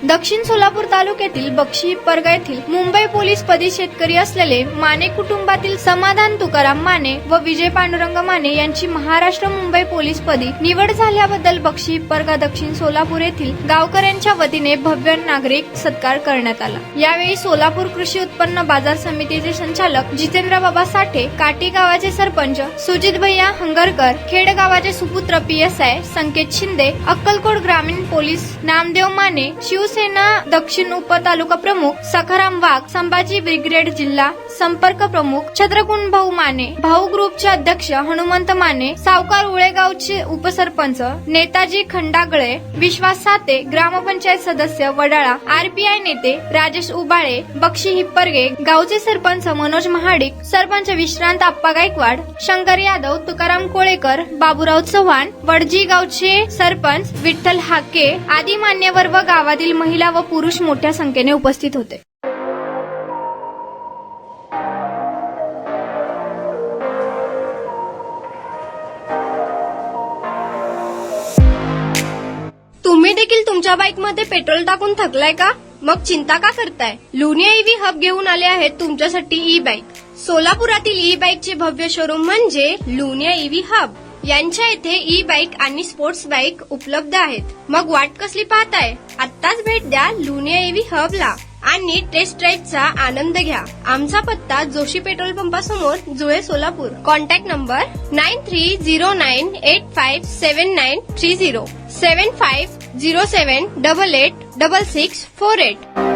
दक्षिण सोलापूर तालुक्यातील बक्षी हिप्परगा येथील मुंबई पोलीस पदी शेतकरी असलेले माने कुटुंबातील समाधान तुकाराम माने व विजय पांडुरंग माने यांची महाराष्ट्र मुंबई पोलीस पदी निवड झाल्याबद्दल बक्षी हिप्परगा दक्षिण सोलापूर येथील गावकऱ्यांच्या वतीने भव्य नागरिक सत्कार करण्यात आला। यावेळी सोलापूर कृषी उत्पन्न बाजार समितीचे संचालक जितेंद्र बाबा साठे, काटी गावाचे सरपंच सुजित भैया हंगरकर, खेड गावाचे सुपुत्र PSI संकेत शिंदे, अक्कलकोट ग्रामीण पोलीस नामदेव माने, शिवसेना दक्षिण उपतालुका प्रमुख सखाराम वाघ, संभाजी ब्रिगेड जिल्हा संपर्क प्रमुख छत्रकुंड भाऊ माने, भाऊ ग्रुपचे अध्यक्ष हनुमंत माने, सावकार उळेगावचे उपसरपंच नेताजी खंडागळे, विश्वास साते, ग्रामपंचायत सदस्य वडाळा, RPI नेते राजेश उबाळे, बक्षी हिप्परगे गावचे सरपंच मनोज महाडिक, सरपंच विश्रांत आप्पा गायकवाड, शंकर यादव, तुकाराम कोळेकर, बाबूराव चव्हाण, वडजी गावचे सरपंच विठ्ठल हाके आदी मान्यवर व गावातील महिला व पुरुष मोठ्या संख्येने उपस्थित होते। तुम्ही देखील तुमच्या बाईकमध्ये पेट्रोल टाकून थकलाय का? मग चिंता का करताय? लुनिया EV हब घेऊन आले आहेत तुमच्यासाठी ई बाईक। सोलापुरातील ई बाईकचे भव्य शोरूम म्हणजे लुनिया EV हब। यांच्या येथे ई बाईक आणि स्पोर्ट्स बाईक उपलब्ध आहेत। मग वाट कसली पाहताय? आत्ताच भेट द्या लुनिया EV हबला आणि टेस्ट ड्राईव्हचा आनंद घ्या। आमचा पत्ता जोशी पेट्रोल पंपासमोर, जुळे, सोलापूर। Contact number 9309857930 7507886648।